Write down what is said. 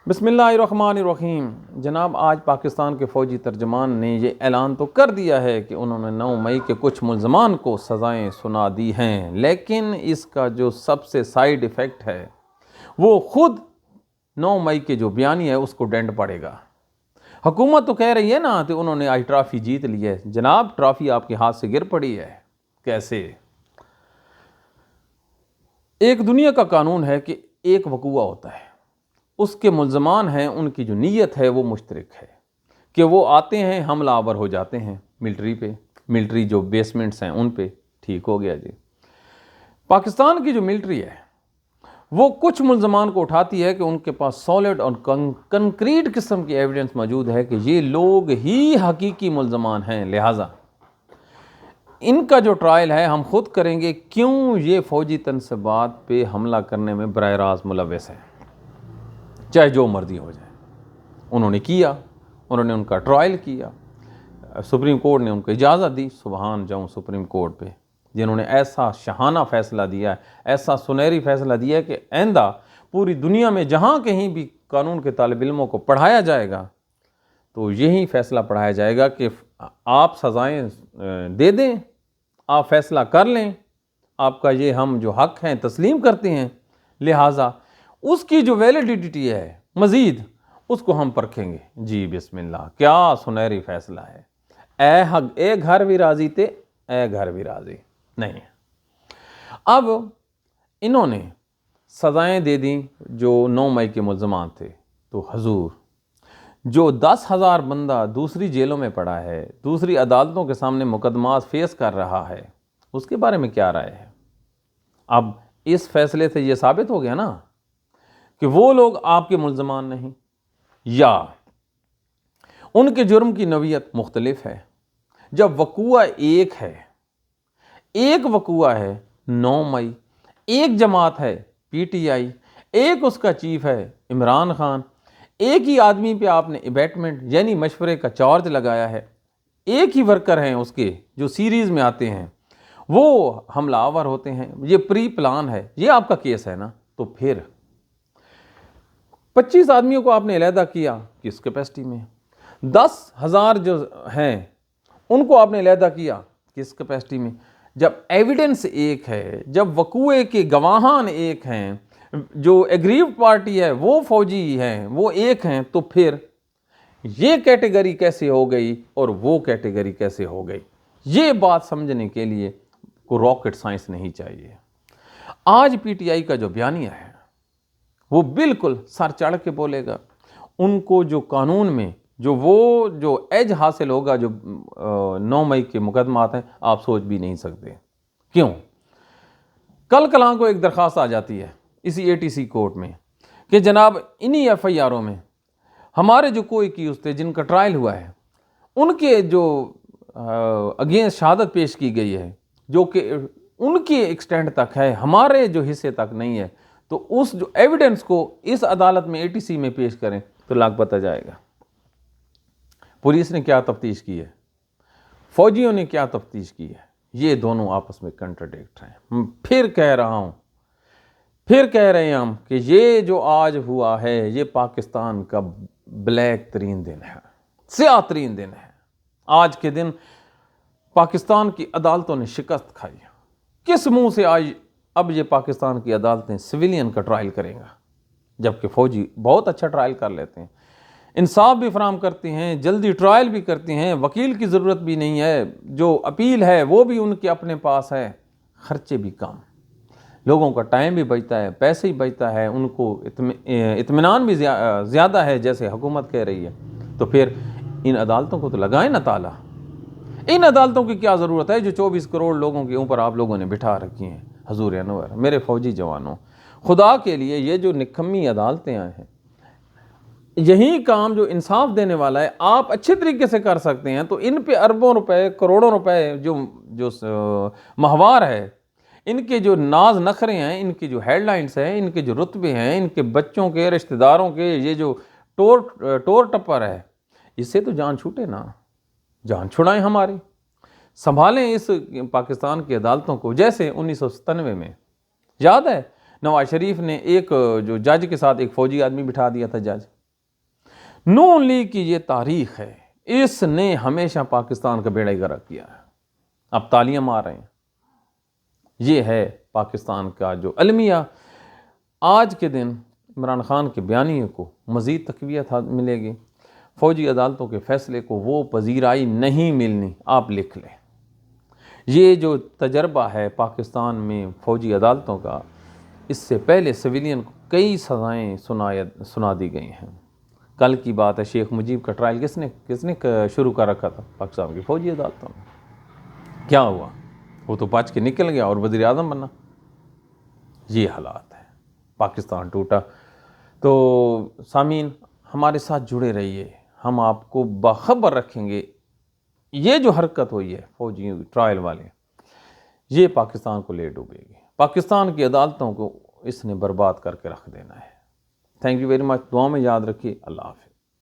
بسم اللہ الرحمن الرحیم۔ جناب، آج پاکستان کے فوجی ترجمان نے یہ اعلان تو کر دیا ہے کہ انہوں نے 9 مئی کے کچھ ملزمان کو سزائیں سنا دی ہیں، لیکن اس کا جو سب سے سائیڈ ایفیکٹ ہے وہ خود 9 مئی کے جو بیانیہ ہے اس کو ڈینڈ پڑے گا۔ حکومت تو کہہ رہی ہے نا کہ انہوں نے آج ٹرافی جیت لی ہے۔ جناب، ٹرافی آپ کے ہاتھ سے گر پڑی ہے۔ کیسے؟ ایک دنیا کا قانون ہے کہ ایک وقوعہ ہوتا ہے، اس کے ملزمان ہیں، ان کی جو نیت ہے وہ مشترک ہے کہ وہ آتے ہیں، حملہ آور ہو جاتے ہیں ملٹری پہ، ملٹری جو بیسمنٹس ہیں ان پہ۔ ٹھیک ہو گیا جی۔ پاکستان کی جو ملٹری ہے وہ کچھ ملزمان کو اٹھاتی ہے کہ ان کے پاس سالڈ اور کنکریٹ قسم کی ایویڈنس موجود ہے کہ یہ لوگ ہی حقیقی ملزمان ہیں، لہٰذا ان کا جو ٹرائل ہے ہم خود کریں گے کیوں یہ فوجی تنصیبات پہ حملہ کرنے میں براہ راست ملوث ہیں، چاہے جو مرضی ہو جائے۔ انہوں نے کیا، انہوں نے ان کا ٹرائل کیا، سپریم کورٹ نے ان کو اجازت دی۔ سبحان جاؤں سپریم کورٹ پہ، جنہوں نے ایسا شاہانہ فیصلہ دیا ہے، ایسا سنہری فیصلہ دیا ہے کہ آئندہ پوری دنیا میں جہاں کہیں بھی قانون کے طالب علموں کو پڑھایا جائے گا تو یہی فیصلہ پڑھایا جائے گا کہ آپ سزائیں دے دیں، آپ فیصلہ کر لیں، آپ کا یہ ہم جو حق ہیں تسلیم کرتے ہیں، لہٰذا اس کی جو ویلیڈیٹی ہے مزید اس کو ہم پرکھیں گے۔ جی بسم اللہ، کیا سنہری فیصلہ ہے۔ اے گھر بھی راضی تھے، اے گھر بھی راضی نہیں۔ اب انہوں نے سزائیں دے دیں جو 9 مئی کے ملزمان تھے، تو حضور جو 10,000 بندہ دوسری جیلوں میں پڑا ہے، دوسری عدالتوں کے سامنے مقدمات فیس کر رہا ہے، اس کے بارے میں کیا رائے ہے؟ اب اس فیصلے سے یہ ثابت ہو گیا نا کہ وہ لوگ آپ کے ملزمان نہیں، یا ان کے جرم کی نوعیت مختلف ہے۔ جب وقوعہ ایک ہے، ایک وقوعہ ہے 9 مئی، ایک جماعت ہے پی ٹی آئی، ایک اس کا چیف ہے عمران خان، ایک ہی آدمی پہ آپ نے ابیٹمنٹ یعنی مشورے کا چارج لگایا ہے، ایک ہی ورکر ہیں اس کے جو سیریز میں آتے ہیں، وہ حملہ آور ہوتے ہیں، یہ پری پلان ہے، یہ آپ کا کیس ہے نا۔ تو پھر 25 آدمیوں کو آپ نے علیحدہ کیا، کس کیپیسٹی میں؟ 10,000 جو ہیں ان کو آپ نے علیحدہ کیا، کس کیپیسٹی میں؟ جب ایویڈنس ایک ہے، جب وقوعے کے گواہان ایک ہیں، جو ایگریوڈ پارٹی ہے وہ فوجی ہیں، وہ ایک ہیں، تو پھر یہ کیٹیگری کیسے ہو گئی اور وہ کیٹیگری کیسے ہو گئی؟ یہ بات سمجھنے کے لیے کوئی راکٹ سائنس نہیں چاہیے۔ آج پی ٹی آئی کا جو بیانیہ ہے وہ بالکل سر چڑھ کے بولے گا، ان کو جو قانون میں جو ایج حاصل ہوگا، جو 9 مئی کے مقدمات ہیں، آپ سوچ بھی نہیں سکتے۔ کیوں؟ کل کلاں کو ایک درخواست آ جاتی ہے اسی اے ٹی سی کورٹ میں کہ جناب انہی ایف آئی آروں میں ہمارے جو کوئی کیس تھے جن کا ٹرائل ہوا ہے، ان کے جو اگینسٹ شہادت پیش کی گئی ہے، جو کہ ان کی ایکسٹینڈ تک ہے، ہمارے جو حصے تک نہیں ہے، تو اس جو ایویڈنس کو اس عدالت میں اے ٹی سی میں پیش کریں تو لاپتہ جائے گا۔ پولیس نے کیا تفتیش کی ہے، فوجیوں نے کیا تفتیش کی ہے، یہ دونوں آپس میں کنٹراڈکٹ ہیں۔ پھر کہہ رہا ہوں، پھر کہہ رہے ہیں ہم کہ یہ جو آج ہوا ہے یہ پاکستان کا بلیک ترین دن ہے، سیاہ ترین دن ہے۔ آج کے دن پاکستان کی عدالتوں نے شکست کھائی۔ کس منہ سے آج اب یہ پاکستان کی عدالتیں سویلین کا ٹرائل کریں گا، جبکہ فوجی بہت اچھا ٹرائل کر لیتے ہیں، انصاف بھی فراہم کرتے ہیں، جلدی ٹرائل بھی کرتے ہیں، وکیل کی ضرورت بھی نہیں ہے، جو اپیل ہے وہ بھی ان کے اپنے پاس ہے، خرچے بھی کم، لوگوں کا ٹائم بھی بچتا ہے، پیسے ہی بچتا ہے، ان کو اطمینان بھی زیادہ ہے جیسے حکومت کہہ رہی ہے۔ تو پھر ان عدالتوں کو تو لگائیں نا تالا۔ ان عدالتوں کی کیا ضرورت ہے جو 24 کروڑ لوگوں کے اوپر آپ لوگوں نے بٹھا رکھی ہیں؟ حضور انور، میرے فوجی جوانوں، خدا کے لیے یہ جو نکمی عدالتیں ہیں، یہی کام جو انصاف دینے والا ہے آپ اچھے طریقے سے کر سکتے ہیں، تو ان پہ اربوں روپے، کروڑوں روپے جو ماہوار ہے، ان کے جو ناز نخرے ہیں، ان کی جو ہیڈ لائنز ہیں، ان کے جو رتبے ہیں، ان کے بچوں کے، رشتہ داروں کے، یہ جو ٹور ٹپر ہے، اس سے تو جان چھوٹے نا، جان چھڑائیں ہماری، سنبھالیں اس پاکستان کی عدالتوں کو۔ جیسے 1997 میں یاد ہے نواز شریف نے ایک جو جج کے ساتھ ایک فوجی آدمی بٹھا دیا تھا، جج نون لیگ کی یہ تاریخ ہے، اس نے ہمیشہ پاکستان کا بیڑا غرق کیا ہے۔ اب تالیاں آ رہے ہیں، یہ ہے پاکستان کا جو المیہ۔ آج کے دن عمران خان کے بیانیے کو مزید تقویت ملے گی، فوجی عدالتوں کے فیصلے کو وہ پذیرائی نہیں ملنی، آپ لکھ لیں۔ یہ جو تجربہ ہے پاکستان میں فوجی عدالتوں کا، اس سے پہلے سویلین کو کئی سزائیں سنا دی گئی ہیں۔ کل کی بات ہے، شیخ مجیب کا ٹرائل کس نے شروع کر رکھا تھا؟ پاکستان کی فوجی عدالتوں میں۔ کیا ہوا؟ وہ تو بچ کے نکل گیا اور وزیر اعظم بنا۔ یہ حالات ہے، پاکستان ٹوٹا۔ تو سامعین، ہمارے ساتھ جڑے رہیے، ہم آپ کو باخبر رکھیں گے۔ یہ جو حرکت ہوئی ہے فوجی ٹرائل والے، یہ پاکستان کو لے ڈوبے گی، پاکستان کی عدالتوں کو اس نے برباد کر کے رکھ دینا ہے۔ تھینک یو ویری مچ، دعاؤں میں یاد رکھیے۔ اللہ حافظ۔